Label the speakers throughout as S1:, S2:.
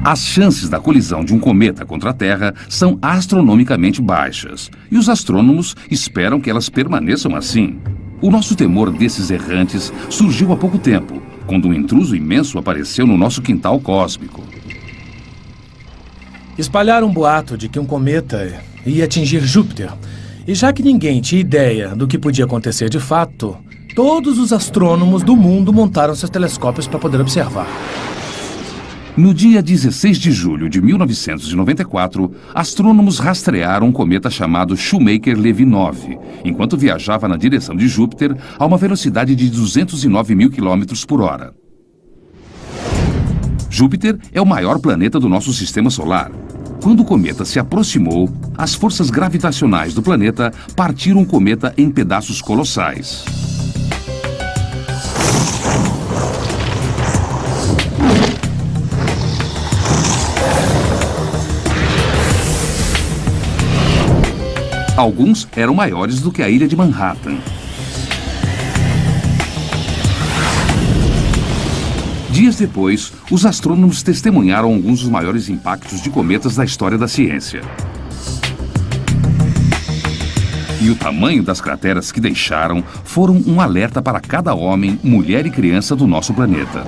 S1: As chances da colisão de um cometa contra a Terra são astronomicamente baixas, e os astrônomos esperam que elas permaneçam assim. O nosso temor desses errantes surgiu há pouco tempo, quando um intruso imenso apareceu no nosso quintal cósmico.
S2: Espalharam um boato de que um cometa ia atingir Júpiter. E já que ninguém tinha ideia do que podia acontecer de fato, todos os astrônomos do mundo montaram seus telescópios para poder observar.
S1: No dia 16 de julho de 1994, astrônomos rastrearam um cometa chamado Shoemaker-Levy 9, enquanto viajava na direção de Júpiter a uma velocidade de 209 mil quilômetros por hora. Júpiter é o maior planeta do nosso sistema solar. Quando o cometa se aproximou, as forças gravitacionais do planeta partiram o cometa em pedaços colossais. Alguns eram maiores do que a ilha de Manhattan. Dias depois, os astrônomos testemunharam alguns dos maiores impactos de cometas da história da ciência. E o tamanho das crateras que deixaram foram um alerta para cada homem, mulher e criança do nosso planeta.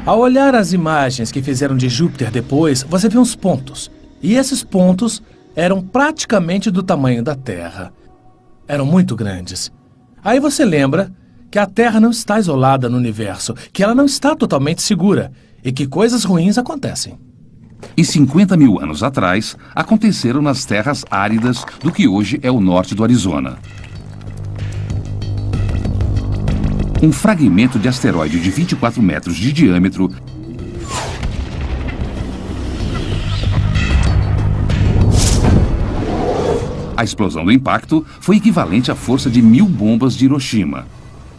S2: Ao olhar as imagens que fizeram de Júpiter depois, você vê uns pontos. E esses pontos eram praticamente do tamanho da Terra. Eram muito grandes. Aí você lembra que a Terra não está isolada no universo, que ela não está totalmente segura e que coisas ruins acontecem.
S1: E 50 mil anos atrás, aconteceram nas terras áridas do que hoje é o norte do Arizona. Um fragmento de asteroide de 24 metros de diâmetro A explosão do impacto foi equivalente à força de 1000 bombas de Hiroshima.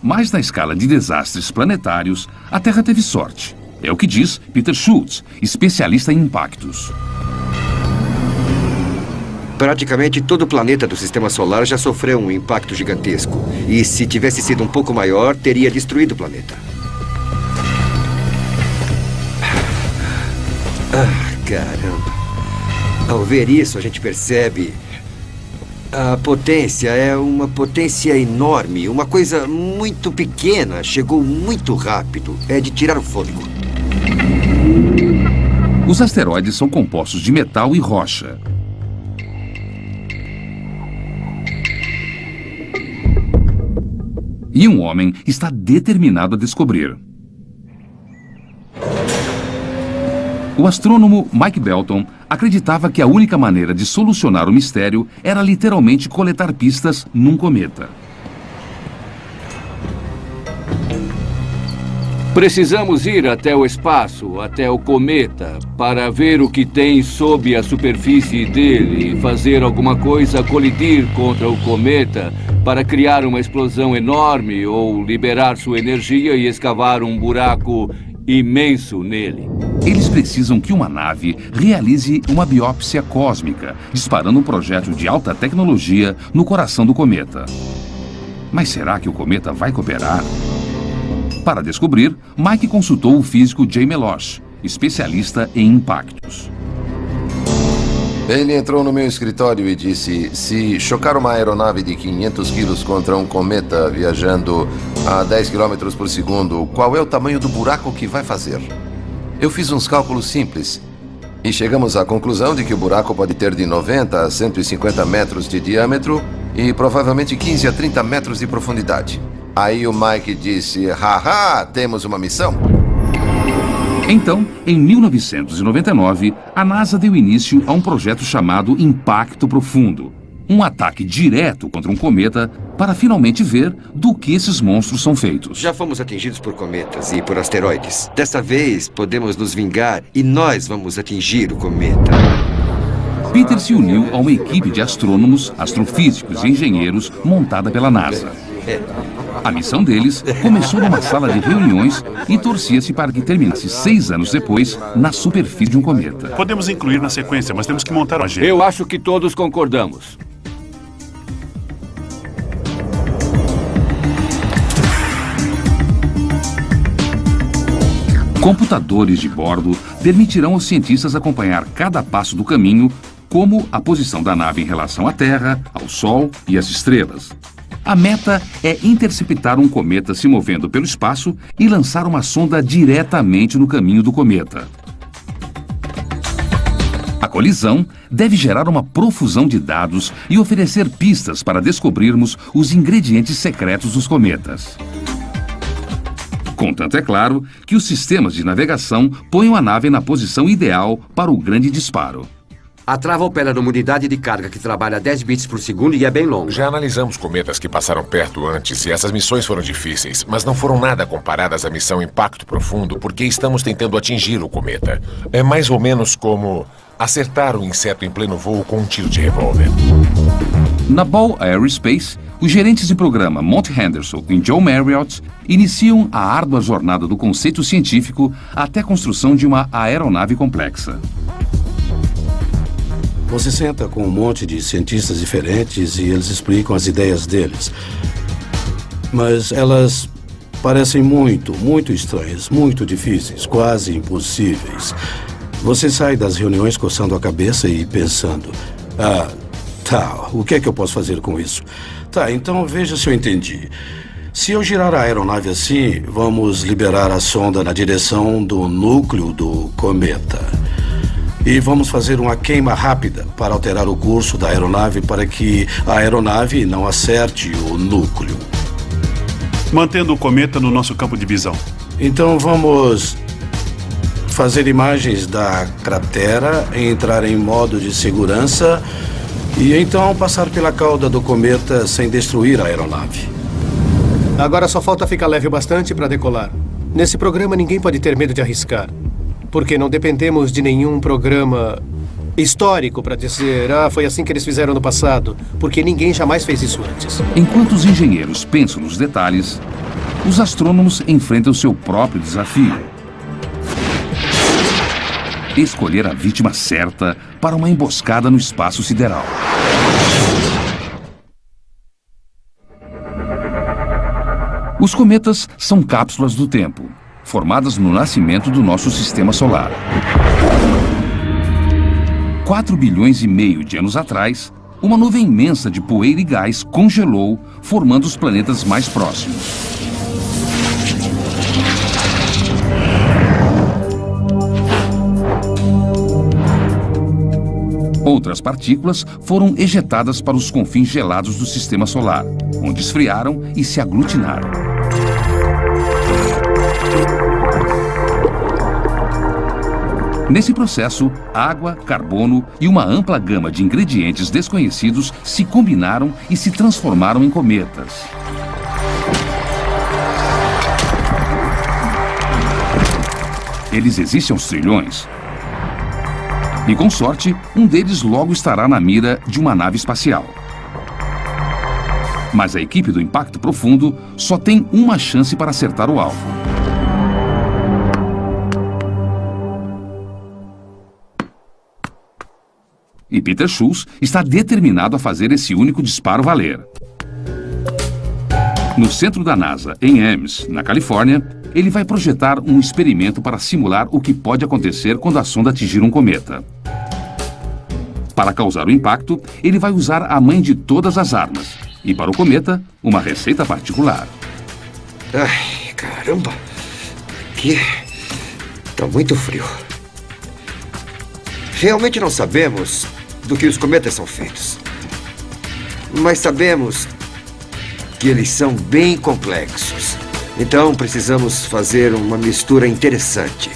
S1: Mas na escala de desastres planetários, a Terra teve sorte. É o que diz Peter Schultz, especialista em impactos.
S3: Praticamente todo o planeta do Sistema Solar já sofreu um impacto gigantesco. E se tivesse sido um pouco maior, teria destruído o planeta. Caramba. Ao ver isso, a gente percebe... A potência é uma potência enorme. Uma coisa muito pequena. Chegou muito rápido. É de tirar o fôlego.
S1: Os asteroides são compostos de metal e rocha. E um homem está determinado a descobrir. O astrônomo Mike Belton acreditava que a única maneira de solucionar o mistério era literalmente coletar pistas num cometa.
S4: Precisamos ir até o espaço, até o cometa, para ver o que tem sob a superfície dele e fazer alguma coisa colidir contra o cometa para criar uma explosão enorme ou liberar sua energia e escavar um buraco imenso nele.
S1: Eles precisam que uma nave realize uma biópsia cósmica, disparando um projétil de alta tecnologia no coração do cometa. Mas será que o cometa vai cooperar? Para descobrir, Mike consultou o físico Jay Melosh, especialista em impactos.
S5: Ele entrou no meu escritório e disse: se chocar uma aeronave de 500 quilos contra um cometa viajando a 10 km por segundo, qual é o tamanho do buraco que vai fazer? Eu fiz uns cálculos simples e chegamos à conclusão de que o buraco pode ter de 90 a 150 metros de diâmetro e provavelmente 15 a 30 metros de profundidade. Aí o Mike disse: haha, temos uma missão.
S1: Então, em 1999, a NASA deu início a um projeto chamado Impacto Profundo. Um ataque direto contra um cometa para finalmente ver do que esses monstros são feitos.
S3: Já fomos atingidos por cometas e por asteroides. Dessa vez, podemos nos vingar e nós vamos atingir o cometa.
S1: Peter se uniu a uma equipe de astrônomos, astrofísicos e engenheiros montada pela NASA. A missão deles começou numa sala de reuniões e torcia-se para que terminasse 6 anos depois na superfície de um cometa.
S6: Podemos incluir na sequência, mas temos que montar uma agenda.
S4: Eu acho que todos concordamos.
S1: Computadores de bordo permitirão aos cientistas acompanhar cada passo do caminho, como a posição da nave em relação à Terra, ao Sol e às estrelas. A meta é interceptar um cometa se movendo pelo espaço e lançar uma sonda diretamente no caminho do cometa. A colisão deve gerar uma profusão de dados e oferecer pistas para descobrirmos os ingredientes secretos dos cometas. Contanto, é claro, que os sistemas de navegação ponham a nave na posição ideal para o grande disparo.
S7: A trava opera numa unidade de carga que trabalha a 10 bits por segundo e é bem longa.
S8: Já analisamos cometas que passaram perto antes e essas missões foram difíceis, mas não foram nada comparadas à missão Impacto Profundo porque estamos tentando atingir o cometa. É mais ou menos como acertar um inseto em pleno voo com um tiro de revólver.
S1: Na Ball Aerospace, os gerentes de programa Monty Henderson e Joe Marriott iniciam a árdua jornada do conceito científico até a construção de uma aeronave complexa.
S9: Você senta com um monte de cientistas diferentes e eles explicam as ideias deles. Mas elas parecem muito estranhas, muito difíceis, quase impossíveis. Você sai das reuniões coçando a cabeça e pensando: o que é que eu posso fazer com isso? Então veja se eu entendi. Se eu girar a aeronave assim, vamos liberar a sonda na direção do núcleo do cometa. E vamos fazer uma queima rápida para alterar o curso da aeronave para que a aeronave não acerte o núcleo.
S6: Mantendo o cometa no nosso campo de visão.
S9: Então vamos fazer imagens da cratera, entrar em modo de segurança e então passar pela cauda do cometa sem destruir a aeronave.
S10: Agora só falta ficar leve o bastante para decolar. Nesse programa ninguém pode ter medo de arriscar. Porque não dependemos de nenhum programa histórico para dizer, foi assim que eles fizeram no passado, porque ninguém jamais fez isso antes.
S1: Enquanto os engenheiros pensam nos detalhes, os astrônomos enfrentam seu próprio desafio. Escolher a vítima certa para uma emboscada no espaço sideral. Os cometas são cápsulas do tempo, formadas no nascimento do nosso sistema solar. 4 bilhões e meio de anos atrás, uma nuvem imensa de poeira e gás congelou, formando os planetas mais próximos. Outras partículas foram ejetadas para os confins gelados do sistema solar, onde esfriaram e se aglutinaram. Nesse processo, água, carbono e uma ampla gama de ingredientes desconhecidos se combinaram e se transformaram em cometas. Eles existem aos trilhões. E com sorte, um deles logo estará na mira de uma nave espacial. Mas a equipe do Impacto Profundo só tem uma chance para acertar o alvo. E Peter Schultz está determinado a fazer esse único disparo valer. No centro da NASA, em Ames, na Califórnia, ele vai projetar um experimento para simular o que pode acontecer quando a sonda atingir um cometa. Para causar o impacto, ele vai usar a mãe de todas as armas. E para o cometa, uma receita particular.
S3: Ai, caramba. Aqui tá muito frio. Realmente não sabemos do que os cometas são feitos. Mas sabemos que eles são bem complexos. Então precisamos fazer uma mistura interessante.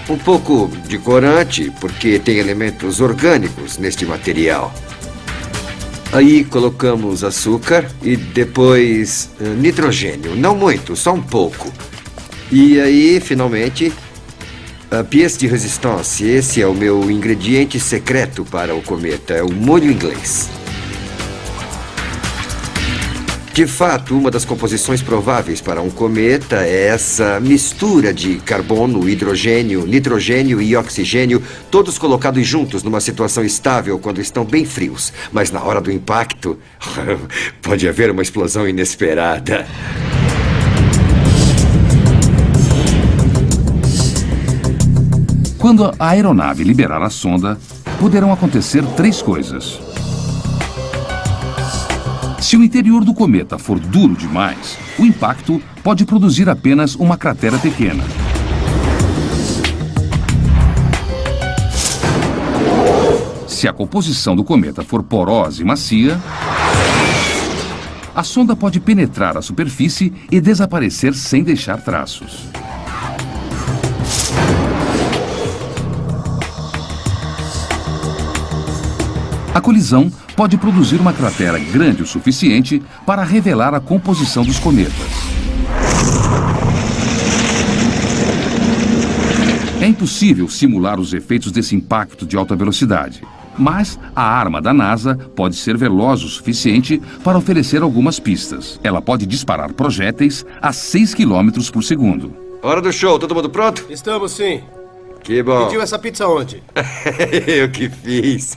S3: Um pouco de corante, porque tem elementos orgânicos neste material. Aí colocamos açúcar e depois nitrogênio. Não muito, só um pouco. E aí, finalmente, a pièce de résistance. Esse é o meu ingrediente secreto para o cometa. É o molho inglês. De fato, uma das composições prováveis para um cometa é essa mistura de carbono, hidrogênio, nitrogênio e oxigênio, todos colocados juntos numa situação estável quando estão bem frios. Mas na hora do impacto, pode haver uma explosão inesperada.
S1: Quando a aeronave liberar a sonda, poderão acontecer 3 coisas. Se o interior do cometa for duro demais, o impacto pode produzir apenas uma cratera pequena. Se a composição do cometa for porosa e macia, a sonda pode penetrar a superfície e desaparecer sem deixar traços. A colisão pode produzir uma cratera grande o suficiente para revelar a composição dos cometas. É impossível simular os efeitos desse impacto de alta velocidade, mas a arma da NASA pode ser veloz o suficiente para oferecer algumas pistas. Ela pode disparar projéteis a 6 km por segundo.
S3: Hora do show, todo mundo pronto?
S10: Estamos sim.
S3: Que bom.
S10: Pediu essa pizza onde?
S3: Eu que fiz.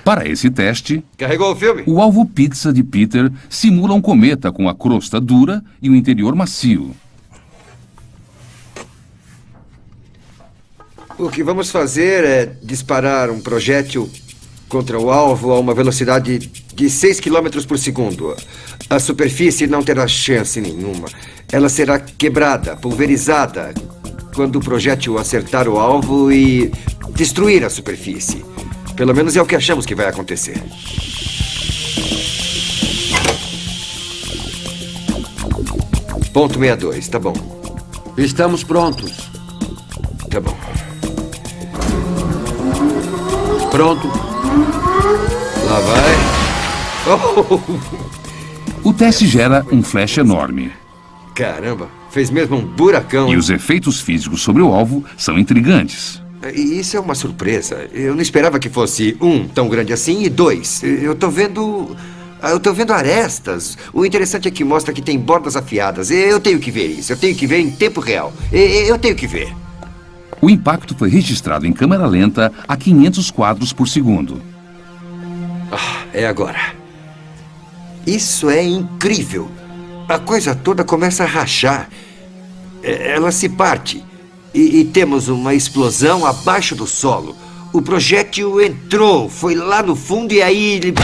S1: Para esse teste,
S3: Carregou o filme?
S1: o alvo pizza de Peter simula um cometa com a crosta dura e o interior macio.
S3: O que vamos fazer é disparar um projétil contra o alvo a uma velocidade de 6 km por segundo. A superfície não terá chance nenhuma. Ela será quebrada, pulverizada, quando o projétil acertar o alvo e destruir a superfície. Pelo menos é o que achamos que vai acontecer. Ponto 62, tá bom.
S7: Estamos prontos.
S3: Tá bom.
S7: Pronto.
S3: Lá vai. Oh!
S1: O teste gera um flash enorme.
S3: Caramba, fez mesmo um buracão.
S1: E os efeitos físicos sobre o alvo são intrigantes.
S3: E isso é uma surpresa. Eu não esperava que fosse tão grande assim e 2. Eu tô vendo arestas. O interessante é que mostra que tem bordas afiadas. Eu tenho que ver isso. Eu tenho que ver em tempo real. Eu tenho que ver.
S1: O impacto foi registrado em câmera lenta a 500 quadros por segundo.
S3: É agora. Isso é incrível. A coisa toda começa a rachar. Ela se parte. E temos uma explosão abaixo do solo. O projétil entrou, foi lá no fundo e aí ele...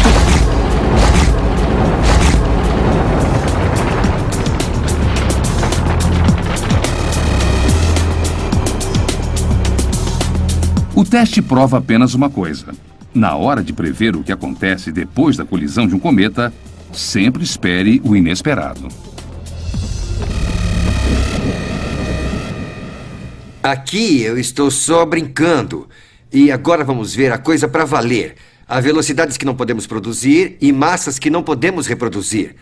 S1: O teste prova apenas uma coisa. Na hora de prever o que acontece depois da colisão de um cometa, sempre espere o inesperado.
S3: Aqui eu estou só brincando. E agora vamos ver a coisa para valer. Há velocidades que não podemos produzir e massas que não podemos reproduzir.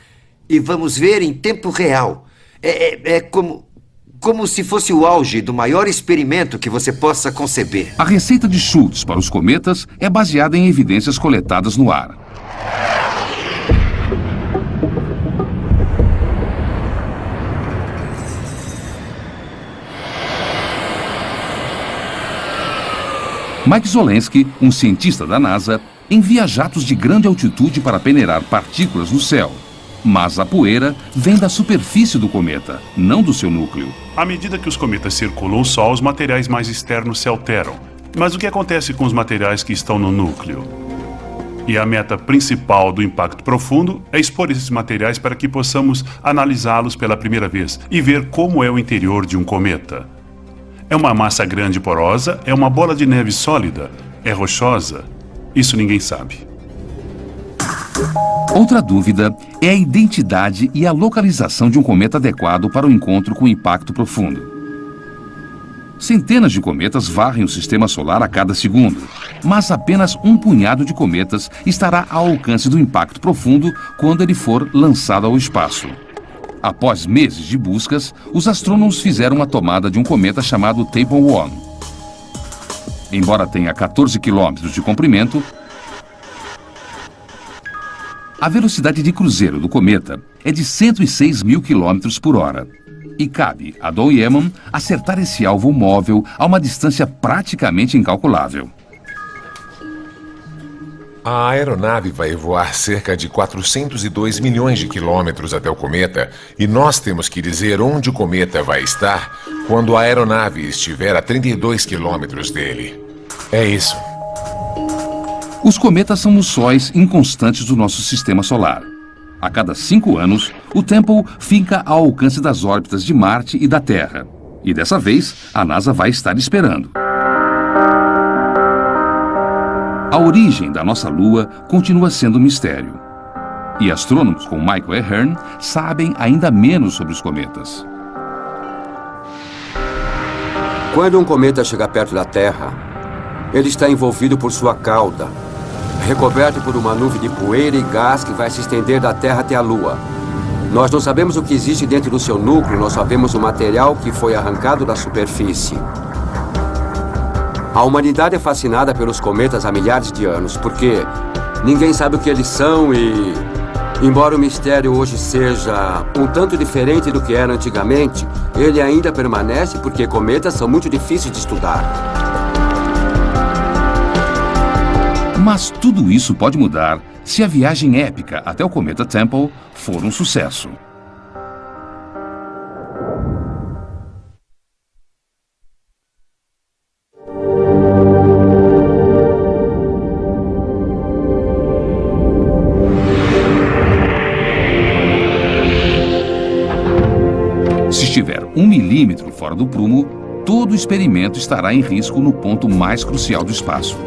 S3: E vamos ver em tempo real. É como se fosse o auge do maior experimento que você possa conceber.
S1: A receita de Schultz para os cometas é baseada em evidências coletadas no ar. Mike Zolensky, um cientista da NASA, envia jatos de grande altitude para peneirar partículas no céu. Mas a poeira vem da superfície do cometa, não do seu núcleo.
S6: À medida que os cometas circulam o Sol, os materiais mais externos se alteram. Mas o que acontece com os materiais que estão no núcleo? E a meta principal do impacto profundo é expor esses materiais para que possamos analisá-los pela primeira vez e ver como é o interior de um cometa. É uma massa grande e porosa? É uma bola de neve sólida? É rochosa? Isso ninguém sabe.
S1: Outra dúvida é a identidade e a localização de um cometa adequado para o encontro com o impacto profundo. Centenas de cometas varrem o sistema solar a cada segundo, mas apenas um punhado de cometas estará ao alcance do impacto profundo quando ele for lançado ao espaço. Após meses de buscas, os astrônomos fizeram uma tomada de um cometa chamado Tempel 1. Embora tenha 14 quilômetros de comprimento, A velocidade de cruzeiro do cometa é de 106 mil quilômetros por hora. E cabe a Don Yeman acertar esse alvo móvel a uma distância praticamente incalculável.
S8: A aeronave vai voar cerca de 402 milhões de quilômetros até o cometa e nós temos que dizer onde o cometa vai estar quando a aeronave estiver a 32 quilômetros dele. É isso.
S1: Os cometas são os sóis inconstantes do nosso sistema solar. A cada 5 anos, o Temple fica ao alcance das órbitas de Marte e da Terra. E dessa vez, a NASA vai estar esperando. A origem da nossa Lua continua sendo um mistério. E astrônomos como Michael Ahern sabem ainda menos sobre os cometas.
S7: Quando um cometa chega perto da Terra, ele está envolvido por sua cauda, recoberto por uma nuvem de poeira e gás que vai se estender da Terra até a Lua. Nós não sabemos o que existe dentro do seu núcleo, nós sabemos o material que foi arrancado da superfície. A humanidade é fascinada pelos cometas há milhares de anos, porque ninguém sabe o que eles são e, embora o mistério hoje seja um tanto diferente do que era antigamente, ele ainda permanece porque cometas são muito difíceis de estudar.
S1: Mas tudo isso pode mudar se a viagem épica até o cometa Temple for um sucesso. Se estiver 1 milímetro fora do prumo, todo o experimento estará em risco no ponto mais crucial do espaço.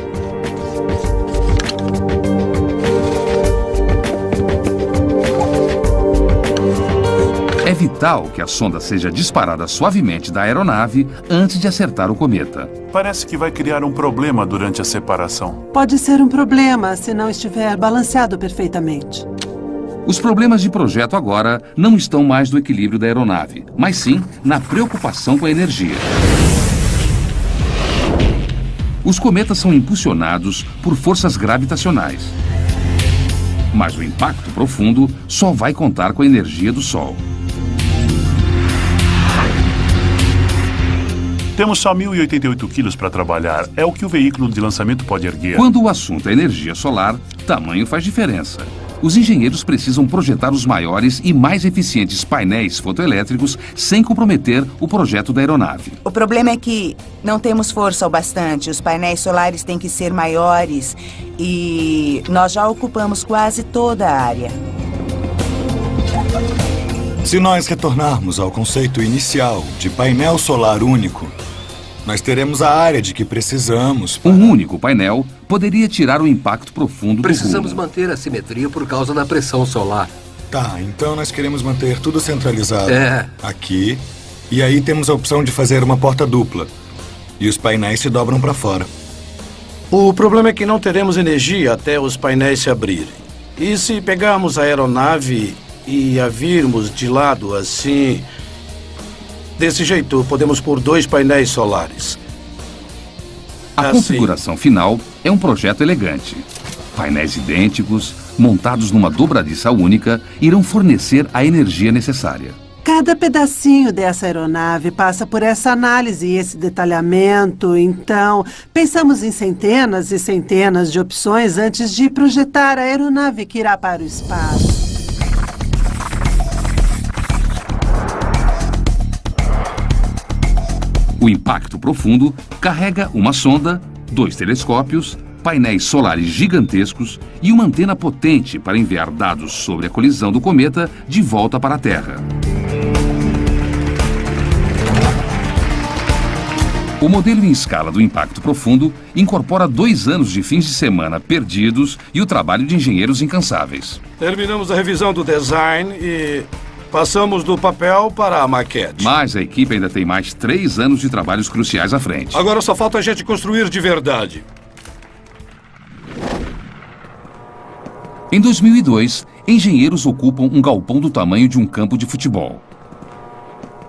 S1: É vital que a sonda seja disparada suavemente da aeronave antes de acertar o cometa.
S6: Parece que vai criar um problema durante a separação.
S11: Pode ser um problema se não estiver balanceado perfeitamente.
S1: Os problemas de projeto agora não estão mais no equilíbrio da aeronave, mas sim na preocupação com a energia. Os cometas são impulsionados por forças gravitacionais. Mas o impacto profundo só vai contar com a energia do Sol.
S6: Temos só 1.088 quilos para trabalhar. É o que o veículo de lançamento pode erguer.
S1: Quando o assunto é energia solar, tamanho faz diferença. Os engenheiros precisam projetar os maiores e mais eficientes painéis fotoelétricos sem comprometer o projeto da aeronave.
S12: O problema é que não temos força o bastante. Os painéis solares têm que ser maiores e nós já ocupamos quase toda a área.
S13: Se nós retornarmos ao conceito inicial de painel solar único, nós teremos a área de que precisamos.
S1: Um único painel poderia tirar o impacto profundo do
S14: Precisamos
S1: rumo.
S14: manter a simetria por causa da pressão solar.
S13: Tá, então nós queremos manter tudo centralizado aqui. E aí temos a opção de fazer uma porta dupla. E os painéis se dobram para fora.
S9: O problema é que não teremos energia até os painéis se abrirem. E se pegarmos a aeronave e a virmos de lado assim... Desse jeito, podemos pôr 2 painéis solares.
S1: A configuração final é um projeto elegante. Painéis idênticos, montados numa dobradiça única, irão fornecer a energia necessária.
S11: Cada pedacinho dessa aeronave passa por essa análise e esse detalhamento. Então, pensamos em centenas e centenas de opções antes de projetar a aeronave que irá para o espaço.
S1: O impacto profundo carrega uma sonda, 2 telescópios, painéis solares gigantescos e uma antena potente para enviar dados sobre a colisão do cometa de volta para a Terra. O modelo em escala do impacto profundo incorpora 2 anos de fins de semana perdidos e o trabalho de engenheiros incansáveis.
S9: Terminamos a revisão do design e passamos do papel para a maquete.
S1: Mas a equipe ainda tem mais 3 anos de trabalhos cruciais à frente.
S9: Agora só falta a gente construir de verdade.
S1: Em 2002, engenheiros ocupam um galpão do tamanho de um campo de futebol.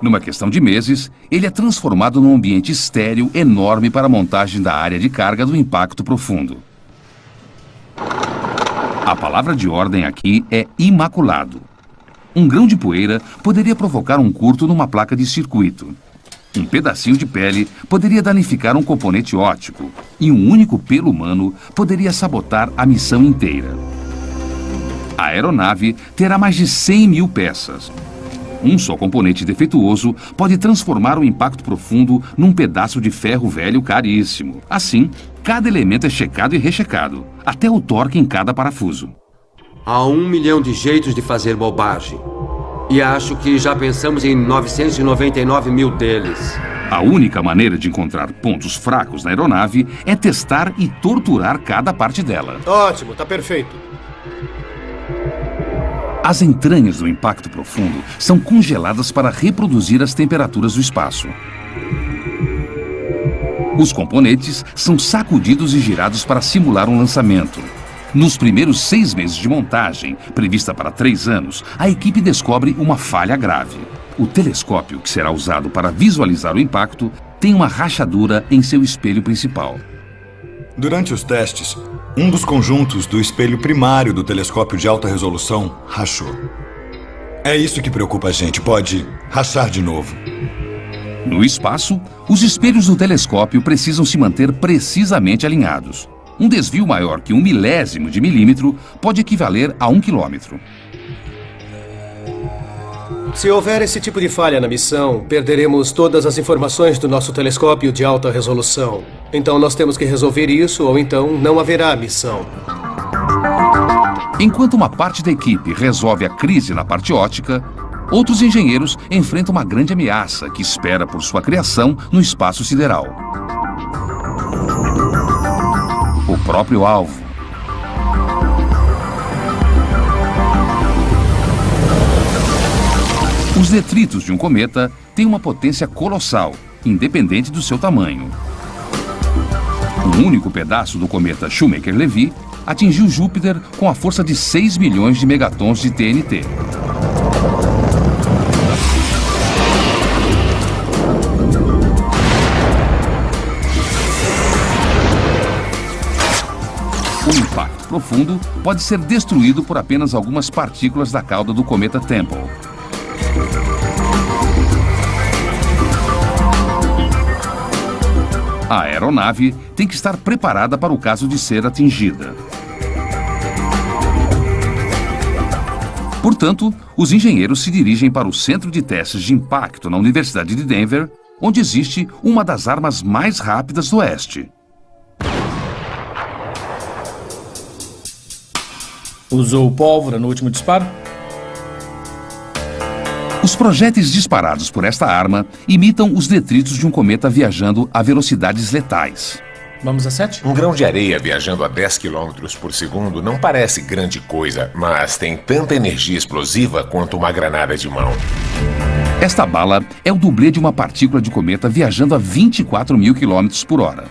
S1: Numa questão de meses, ele é transformado num ambiente estéril enorme para a montagem da área de carga do impacto profundo. A palavra de ordem aqui é imaculado. Um grão de poeira poderia provocar um curto numa placa de circuito. Um pedacinho de pele poderia danificar um componente óptico. E um único pelo humano poderia sabotar a missão inteira. A aeronave terá mais de 100 mil peças. Um só componente defeituoso pode transformar o impacto profundo num pedaço de ferro velho caríssimo. Assim, cada elemento é checado e rechecado, até o torque em cada parafuso.
S7: Há 1 milhão de jeitos de fazer bobagem. E acho que já pensamos em 999 mil deles.
S1: A única maneira de encontrar pontos fracos na aeronave é testar e torturar cada parte dela.
S10: Ótimo, tá perfeito.
S1: As entranhas do impacto profundo são congeladas para reproduzir as temperaturas do espaço. Os componentes são sacudidos e girados para simular um lançamento. Nos primeiros 6 meses de montagem, prevista para 3 anos, a equipe descobre uma falha grave. O telescópio, que será usado para visualizar o impacto, tem uma rachadura em seu espelho principal.
S13: Durante os testes, um dos conjuntos do espelho primário do telescópio de alta resolução rachou. É isso que preocupa a gente. Pode rachar de novo.
S1: No espaço, os espelhos do telescópio precisam se manter precisamente alinhados. Um desvio maior que 1/1000 de milímetro pode equivaler a 1 quilômetro.
S10: Se houver esse tipo de falha na missão, perderemos todas as informações do nosso telescópio de alta resolução. Então nós temos que resolver isso, ou então não haverá missão.
S1: Enquanto uma parte da equipe resolve a crise na parte óptica, outros engenheiros enfrentam uma grande ameaça que espera por sua criação no espaço sideral. O próprio alvo. Os detritos de um cometa têm uma potência colossal, independente do seu tamanho. Um único pedaço do cometa Shoemaker-Levy atingiu Júpiter com a força de 6 milhões de megatons de TNT. O impacto profundo pode ser destruído por apenas algumas partículas da cauda do cometa Tempel. A aeronave tem que estar preparada para o caso de ser atingida. Portanto, os engenheiros se dirigem para o Centro de Testes de Impacto na Universidade de Denver, onde existe uma das armas mais rápidas do Oeste.
S2: Usou pólvora no último disparo?
S1: Os projéteis disparados por esta arma imitam os detritos de um cometa viajando a velocidades letais.
S2: Vamos a 7?
S8: Um grão de areia viajando a 10 km por segundo não parece grande coisa, mas tem tanta energia explosiva quanto uma granada de mão.
S1: Esta bala é o dublê de uma partícula de cometa viajando a 24 mil km por hora.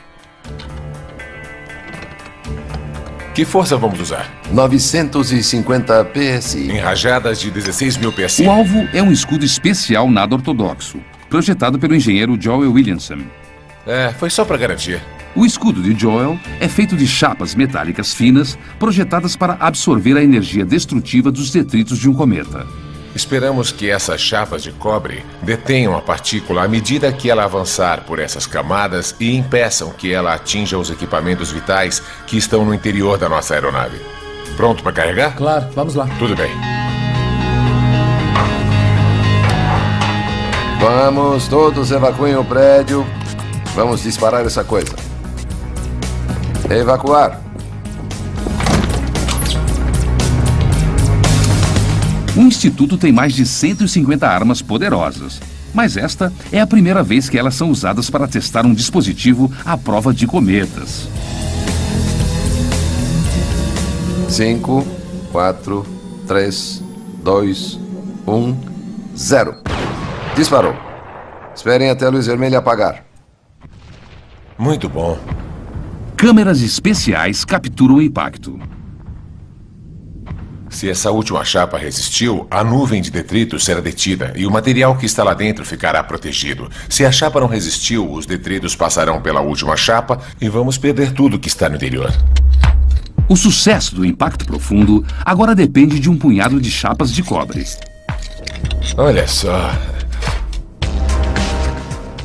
S8: Que força vamos usar?
S5: 950 PSI.
S8: Em rajadas de 16 mil PSI.
S1: O alvo é um escudo especial nada ortodoxo, projetado pelo engenheiro Joel Williamson.
S8: Foi só para garantir.
S1: O escudo de Joel é feito de chapas metálicas finas, projetadas para absorver a energia destrutiva dos detritos de um cometa.
S8: Esperamos que essas chapas de cobre detenham a partícula à medida que ela avançar por essas camadas e impeçam que ela atinja os equipamentos vitais que estão no interior da nossa aeronave. Pronto para carregar?
S2: Claro, vamos lá.
S8: Tudo bem.
S5: Vamos, todos evacuem o prédio. Vamos disparar essa coisa. Evacuar.
S1: O Instituto tem mais de 150 armas poderosas, mas esta é a primeira vez que elas são usadas para testar um dispositivo à prova de cometas.
S5: 5, 4, 3, 2, 1, 0. Disparou. Esperem até a luz vermelha apagar.
S8: Muito bom.
S1: Câmeras especiais capturam o impacto.
S8: Se essa última chapa resistiu, a nuvem de detritos será detida e o material que está lá dentro ficará protegido. Se a chapa não resistiu, os detritos passarão pela última chapa e vamos perder tudo que está no interior.
S1: O sucesso do impacto profundo agora depende de um punhado de chapas de cobre.
S8: Olha só.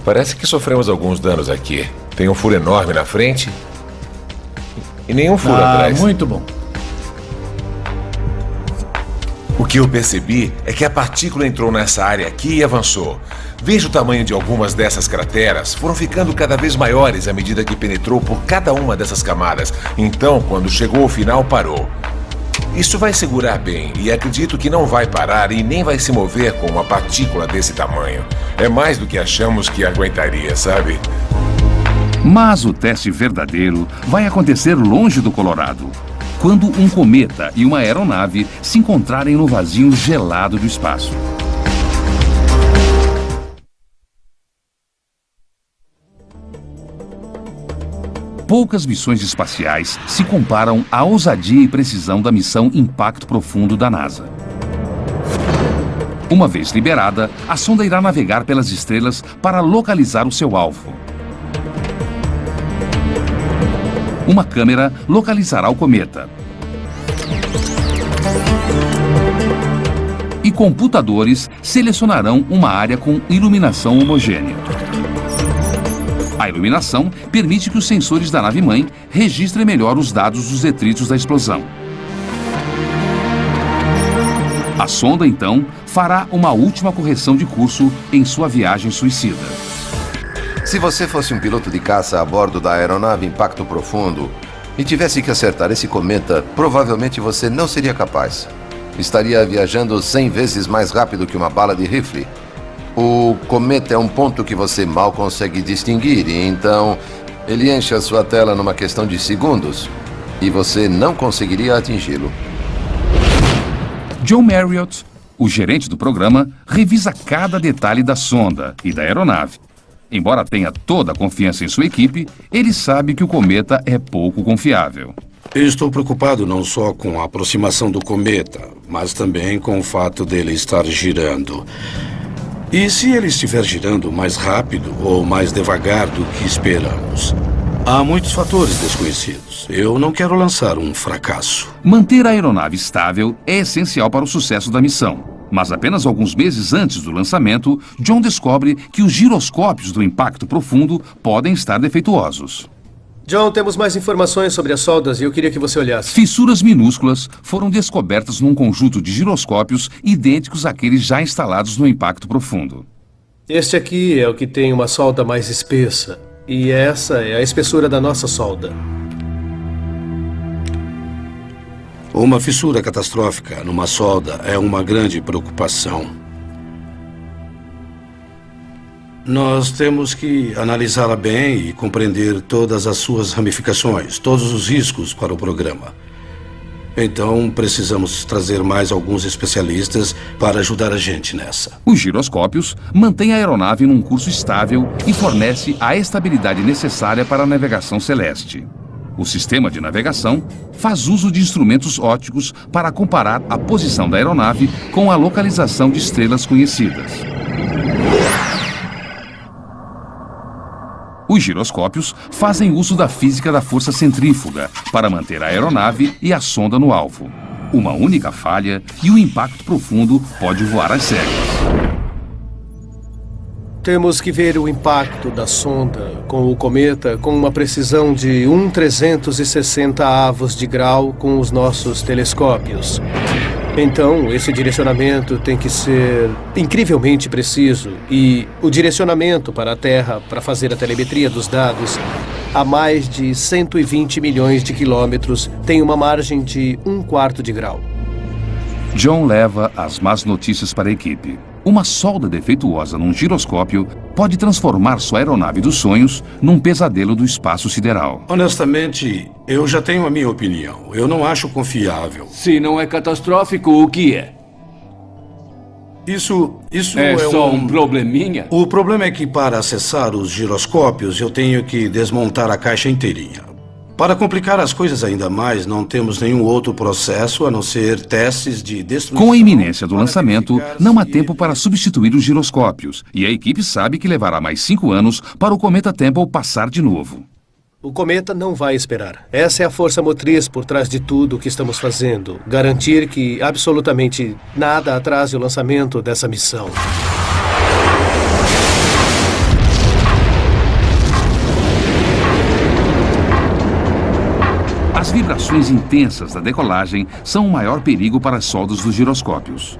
S8: Parece que sofremos alguns danos aqui. Tem um furo enorme na frente e nenhum furo atrás.
S2: Muito bom.
S8: O que eu percebi é que a partícula entrou nessa área aqui e avançou. Veja o tamanho de algumas dessas crateras. Foram ficando cada vez maiores à medida que penetrou por cada uma dessas camadas. Então, quando chegou ao final, parou. Isso vai segurar bem e acredito que não vai parar e nem vai se mover com uma partícula desse tamanho. É mais do que achamos que aguentaria, sabe?
S1: Mas o teste verdadeiro vai acontecer longe do Colorado, quando um cometa e uma aeronave se encontrarem no vazio gelado do espaço. Poucas missões espaciais se comparam à ousadia e precisão da missão Impacto Profundo da NASA. Uma vez liberada, a sonda irá navegar pelas estrelas para localizar o seu alvo. Uma câmera localizará o cometa. E computadores selecionarão uma área com iluminação homogênea. A iluminação permite que os sensores da nave-mãe registrem melhor os dados dos detritos da explosão. A sonda, então, fará uma última correção de curso em sua viagem suicida.
S5: Se você fosse um piloto de caça a bordo da aeronave Impacto Profundo e tivesse que acertar esse cometa, provavelmente você não seria capaz. Estaria viajando 100 vezes mais rápido que uma bala de rifle. O cometa é um ponto que você mal consegue distinguir, e então ele enche a sua tela numa questão de segundos e você não conseguiria atingi-lo.
S1: John Marriott, o gerente do programa, revisa cada detalhe da sonda e da aeronave. Embora tenha toda a confiança em sua equipe, ele sabe que o cometa é pouco confiável.
S9: Estou preocupado não só com a aproximação do cometa, mas também com o fato dele estar girando. E se ele estiver girando mais rápido ou mais devagar do que esperamos? Há muitos fatores desconhecidos. Eu não quero lançar um fracasso.
S1: Manter a aeronave estável é essencial para o sucesso da missão. Mas apenas alguns meses antes do lançamento, John descobre que os giroscópios do Impacto Profundo podem estar defeituosos.
S10: John, temos mais informações sobre as soldas e eu queria que você olhasse.
S1: Fissuras minúsculas foram descobertas num conjunto de giroscópios idênticos àqueles já instalados no Impacto Profundo.
S10: Este aqui é o que tem uma solda mais espessa. E essa é a espessura da nossa solda.
S9: Uma fissura catastrófica numa solda é uma grande preocupação. Nós temos que analisá-la bem e compreender todas as suas ramificações, todos os riscos para o programa. Então, precisamos trazer mais alguns especialistas para ajudar a gente nessa.
S1: Os giroscópios mantêm a aeronave num curso estável e fornece a estabilidade necessária para a navegação celeste. O sistema de navegação faz uso de instrumentos ópticos para comparar a posição da aeronave com a localização de estrelas conhecidas. Os giroscópios fazem uso da física da força centrífuga para manter a aeronave e a sonda no alvo. Uma única falha e o Impacto Profundo pode voar às cegas.
S10: Temos que ver o impacto da sonda com o cometa com uma precisão de 1/360 avos de grau com os nossos telescópios. Então, esse direcionamento tem que ser incrivelmente preciso e o direcionamento para a Terra para fazer a telemetria dos dados a mais de 120 milhões de quilômetros tem uma margem de 1/4 de grau.
S1: John leva as más notícias para a equipe. Uma solda defeituosa num giroscópio pode transformar sua aeronave dos sonhos num pesadelo do espaço sideral.
S9: Honestamente, eu já tenho a minha opinião. Eu não acho confiável.
S4: Se não é catastrófico, o que é?
S9: Isso
S4: é só um probleminha?
S9: O problema é que para acessar os giroscópios eu tenho que desmontar a caixa inteirinha. Para complicar as coisas ainda mais, não temos nenhum outro processo a não ser testes de destruição.
S1: Com a iminência do lançamento, não há tempo para substituir os giroscópios, e a equipe sabe que levará mais 5 anos para o cometa Temple passar de novo.
S10: O cometa não vai esperar. Essa é a força motriz por trás de tudo o que estamos fazendo. Garantir que absolutamente nada atrase o lançamento dessa missão.
S1: As vibrações intensas da decolagem são o maior perigo para as soldas dos giroscópios.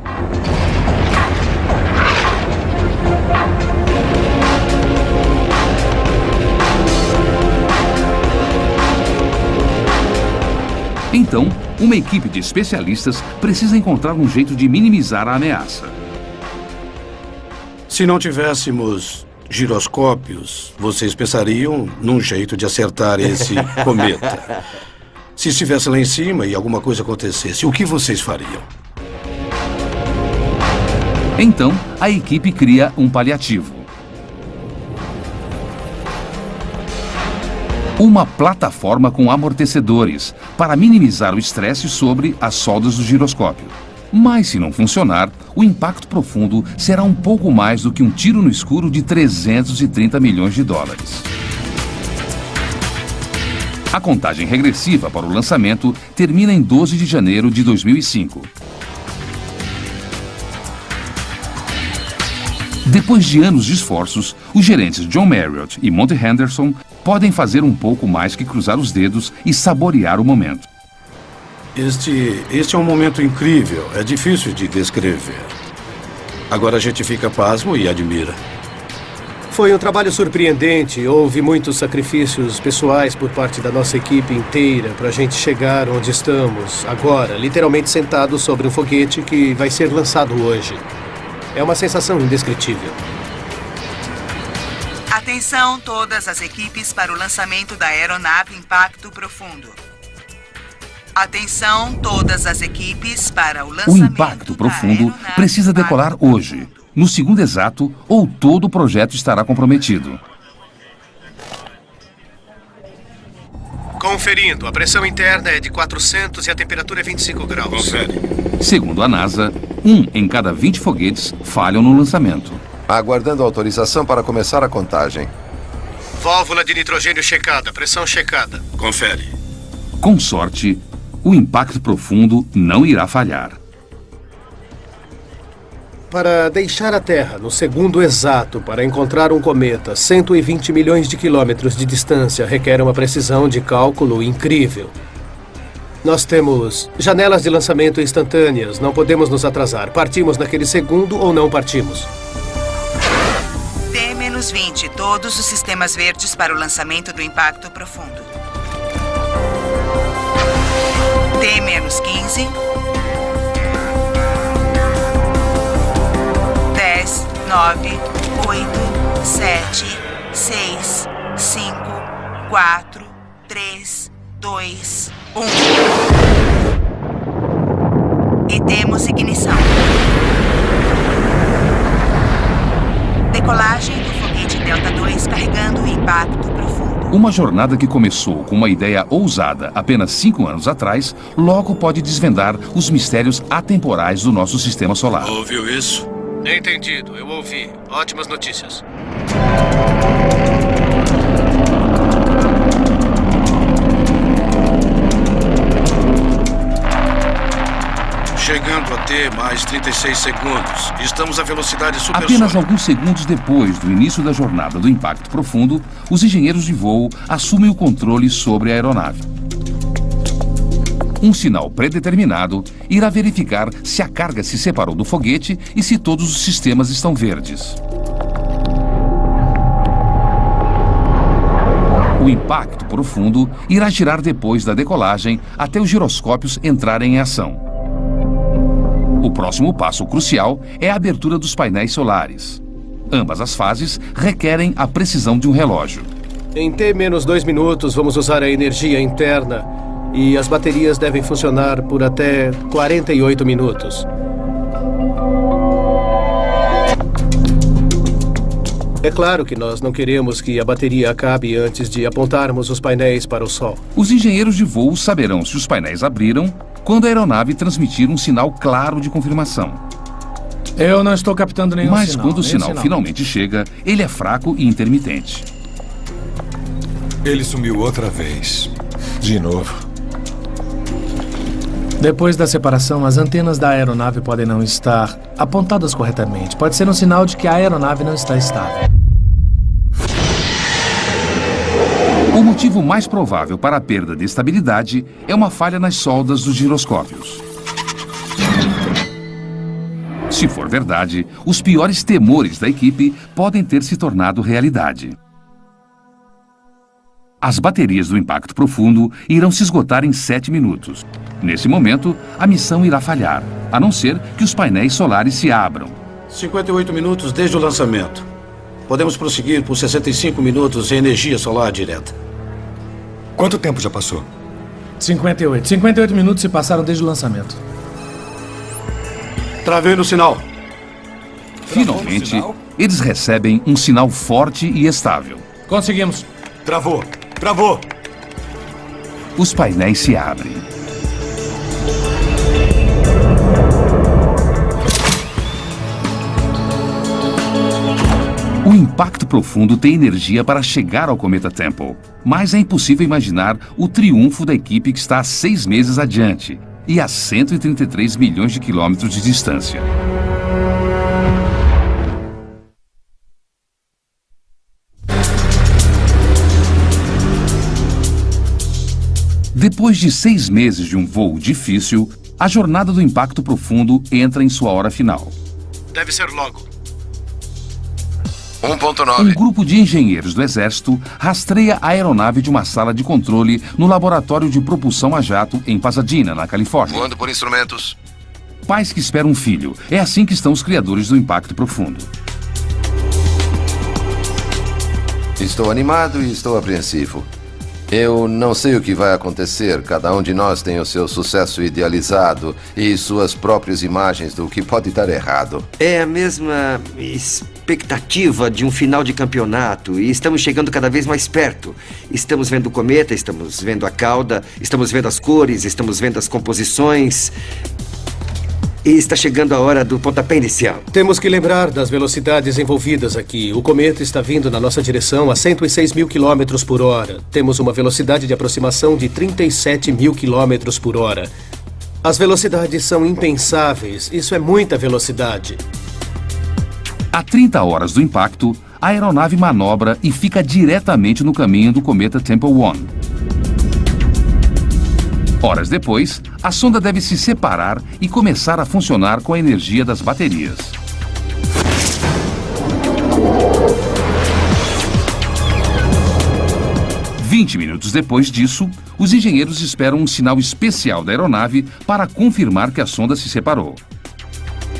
S1: Então, uma equipe de especialistas precisa encontrar um jeito de minimizar a ameaça.
S9: Se não tivéssemos giroscópios, vocês pensariam num jeito de acertar esse cometa. Se estivesse lá em cima e alguma coisa acontecesse, o que vocês fariam?
S1: Então, a equipe cria um paliativo. Uma plataforma com amortecedores para minimizar o estresse sobre as soldas do giroscópio. Mas se não funcionar, o impacto profundo será um pouco mais do que um tiro no escuro de 330 milhões de dólares. A contagem regressiva para o lançamento termina em 12 de janeiro de 2005. Depois de anos de esforços, os gerentes John Marriott e Monty Henderson podem fazer um pouco mais que cruzar os dedos e saborear o momento.
S9: Este é um momento incrível, é difícil de descrever. Agora a gente fica pasmo e admira.
S10: Foi um trabalho surpreendente. Houve muitos sacrifícios pessoais por parte da nossa equipe inteira para a gente chegar onde estamos agora, literalmente sentados sobre um foguete que vai ser lançado hoje. É uma sensação indescritível.
S12: Atenção todas as equipes para o lançamento da aeronave Impacto Profundo. Atenção todas as equipes para o lançamento.
S1: O Impacto Profundo precisa decolar hoje, no segundo exato, ou todo o projeto estará comprometido.
S10: Conferindo, a pressão interna é de 400 e a temperatura é 25 graus.
S13: Confere.
S1: Segundo a NASA, 1 em cada 20 foguetes falham no lançamento.
S5: Aguardando autorização para começar a contagem.
S10: Válvula de nitrogênio checada, pressão checada.
S13: Confere.
S1: Com sorte, o Impacto Profundo não irá falhar.
S10: Para deixar a Terra no segundo exato para encontrar um cometa 120 milhões de quilômetros de distância requer uma precisão de cálculo incrível. Nós temos janelas de lançamento instantâneas, não podemos nos atrasar. Partimos naquele segundo ou não partimos.
S12: T-20, todos os sistemas verdes para o lançamento do Impacto Profundo. T-15. 10, 9, 8, 7, 6, 5, 4, 3, 2, 1. E temos ignição. Decolagem do foguete Delta 2 carregando o Impacto Profundo.
S1: Uma jornada que começou com uma ideia ousada apenas 5 anos atrás, logo pode desvendar os mistérios atemporais do nosso sistema solar.
S9: Ouviu isso?
S10: Entendido, eu ouvi. Ótimas notícias.
S9: Chegando a ter mais 36 segundos. Estamos a velocidade supersônica.
S1: Apenas alguns segundos depois do início da jornada do Impacto Profundo, os engenheiros de voo assumem o controle sobre a aeronave. Um sinal predeterminado irá verificar se a carga se separou do foguete e se todos os sistemas estão verdes. O Impacto Profundo irá girar depois da decolagem até os giroscópios entrarem em ação. O próximo passo crucial é a abertura dos painéis solares. Ambas as fases requerem a precisão de um relógio.
S10: Em T-2 minutos, vamos usar a energia interna e as baterias devem funcionar por até 48 minutos. É claro que nós não queremos que a bateria acabe antes de apontarmos os painéis para o Sol.
S1: Os engenheiros de voo saberão se os painéis abriram quando a aeronave transmitir um sinal claro de confirmação.
S2: Eu não estou captando nenhum sinal.
S1: Mas quando o sinal finalmente chega, ele é fraco e intermitente.
S13: Ele sumiu outra vez.
S8: De novo.
S2: Depois da separação, as antenas da aeronave podem não estar apontadas corretamente. Pode ser um sinal de que a aeronave não está estável.
S1: O motivo mais provável para a perda de estabilidade é uma falha nas soldas dos giroscópios. Se for verdade, os piores temores da equipe podem ter se tornado realidade. As baterias do impacto profundo irão se esgotar em 7 minutos. Nesse momento, a missão irá falhar, a não ser que os painéis solares se abram.
S9: 58 minutos desde o lançamento. Podemos prosseguir por 65 minutos em energia solar direta.
S13: Quanto tempo já passou?
S2: 58. 58 minutos se passaram desde o lançamento.
S9: Travei no sinal.
S1: Finalmente, eles recebem um sinal forte e estável.
S2: Conseguimos.
S13: Travou. Travou.
S1: Os painéis se abrem. O impacto profundo tem energia para chegar ao cometa Temple, mas é impossível imaginar o triunfo da equipe que está a 6 meses adiante e a 133 milhões de quilômetros de distância. Depois de 6 meses de um voo difícil, a jornada do impacto profundo entra em sua hora final.
S9: Deve ser logo.
S5: 1.9.
S1: Um grupo de engenheiros do Exército rastreia a aeronave de uma sala de controle no laboratório de propulsão a jato em Pasadena, na Califórnia.
S5: Voando por instrumentos.
S1: Pais que esperam um filho. É assim que estão os criadores do impacto profundo.
S5: Estou animado e estou apreensivo. Eu não sei o que vai acontecer. Cada um de nós tem o seu sucesso idealizado e suas próprias imagens do que pode dar errado.
S3: É a mesma expectativa de um final de campeonato e estamos chegando cada vez mais perto. Estamos vendo o cometa, estamos vendo a cauda, estamos vendo as cores, estamos vendo as composições. E está chegando a hora do pontapé inicial.
S10: Temos que lembrar das velocidades envolvidas aqui. O cometa está vindo na nossa direção a 106 mil quilômetros por hora. Temos uma velocidade de aproximação de 37 mil quilômetros por hora. As velocidades são impensáveis. Isso é muita velocidade.
S1: A 30 horas do impacto, a aeronave manobra e fica diretamente no caminho do cometa Temple 1. Horas depois, a sonda deve se separar e começar a funcionar com a energia das baterias. Vinte minutos depois disso, os engenheiros esperam um sinal especial da aeronave para confirmar que a sonda se separou.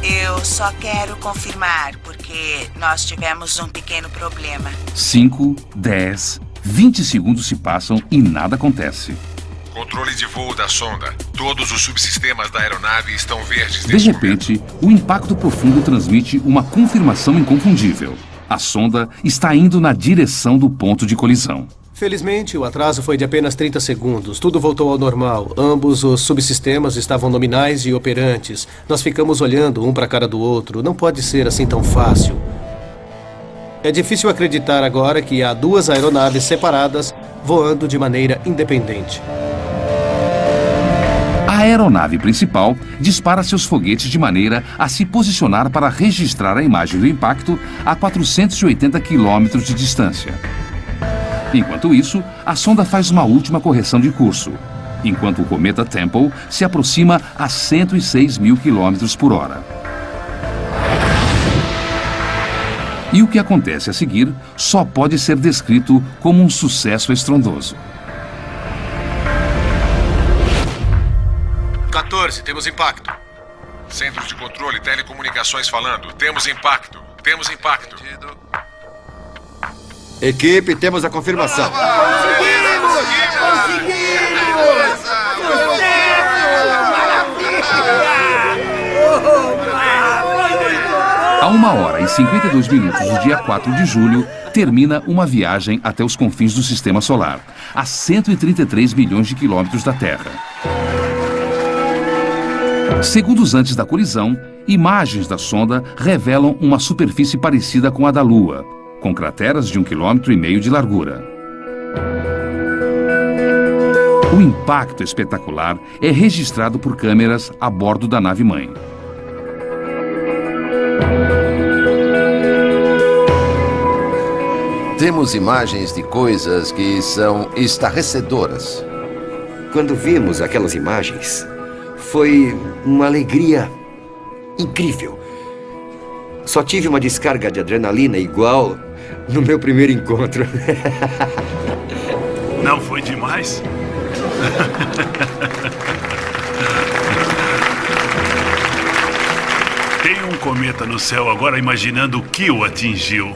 S12: Eu só quero confirmar, porque nós tivemos um pequeno problema.
S1: 5, 10, 20 segundos se passam e nada acontece.
S8: Controle de voo da sonda. Todos os subsistemas da aeronave estão verdes
S1: De
S8: neste
S1: repente, o impacto profundo transmite uma confirmação inconfundível. A sonda está indo na direção do ponto de colisão.
S10: Felizmente, o atraso foi de apenas 30 segundos. Tudo voltou ao normal. Ambos os subsistemas estavam nominais e operantes. Nós ficamos olhando um para a cara do outro. Não pode ser assim tão fácil. É difícil acreditar agora que há 2 aeronaves separadas voando de maneira independente.
S1: A aeronave principal dispara seus foguetes de maneira a se posicionar para registrar a imagem do impacto a 480 quilômetros de distância. Enquanto isso, a sonda faz uma última correção de curso, enquanto o cometa Temple se aproxima a 106 mil quilômetros por hora. E o que acontece a seguir só pode ser descrito como um sucesso estrondoso.
S10: 14, temos impacto.
S8: Centro de controle, telecomunicações falando. Temos impacto. Temos impacto.
S3: Equipe, temos a confirmação.
S1: A 1h52 do dia 4 de julho, termina uma viagem até os confins do Sistema Solar, a 133 milhões de quilômetros da Terra. Segundos antes da colisão, imagens da sonda revelam uma superfície parecida com a da Lua, com crateras de 1,5 km de largura. O impacto espetacular é registrado por câmeras a bordo da nave-mãe.
S5: Temos imagens de coisas que são estarrecedoras.
S3: Quando vimos aquelas imagens, foi uma alegria incrível. Só tive uma descarga de adrenalina igual no meu primeiro encontro.
S6: Não foi demais? Tem um cometa no céu agora imaginando o que o atingiu.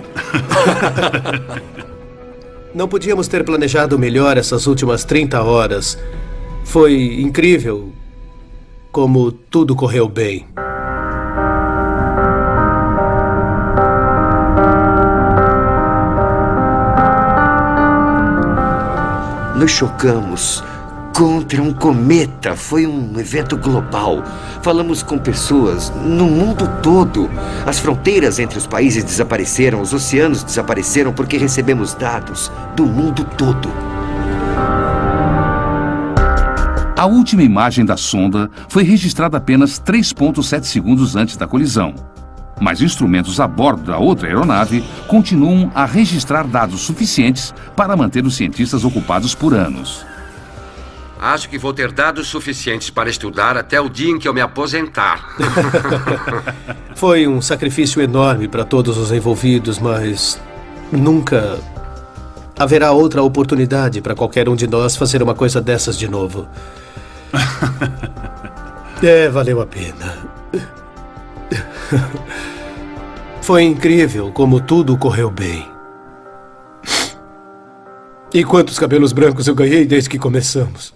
S10: Não podíamos ter planejado melhor essas últimas 30 horas. Foi incrível como tudo correu bem.
S3: Nos chocamos contra um cometa. Foi um evento global. Falamos com pessoas no mundo todo. As fronteiras entre os países desapareceram, os oceanos desapareceram porque recebemos dados do mundo todo.
S1: A última imagem da sonda foi registrada apenas 3,7 segundos antes da colisão. Mas instrumentos a bordo da outra aeronave continuam a registrar dados suficientes para manter os cientistas ocupados por anos.
S7: Acho que vou ter dados suficientes para estudar até o dia em que eu me aposentar.
S10: Foi um sacrifício enorme para todos os envolvidos, mas nunca haverá outra oportunidade para qualquer um de nós fazer uma coisa dessas de novo. Valeu a pena. Foi incrível como tudo correu bem. E quantos cabelos brancos eu ganhei desde que começamos.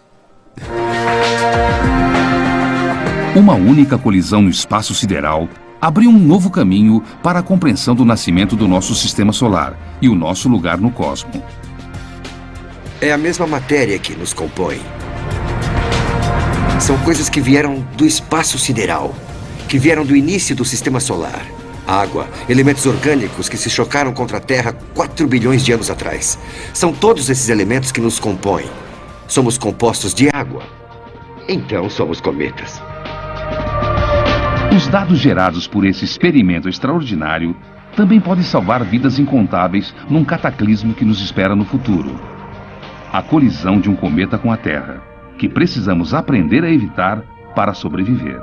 S1: Uma única colisão no espaço sideral abriu um novo caminho para a compreensão do nascimento do nosso sistema solar e o nosso lugar no cosmos.
S3: É a mesma matéria que nos compõe. São coisas que vieram do espaço sideral, que vieram do início do sistema solar. Água, elementos orgânicos que se chocaram contra a Terra 4 bilhões de anos atrás. São todos esses elementos que nos compõem. Somos compostos de água. Então somos cometas.
S1: Os dados gerados por esse experimento extraordinário também podem salvar vidas incontáveis num cataclismo que nos espera no futuro. A colisão de um cometa com a Terra, que precisamos aprender a evitar para sobreviver.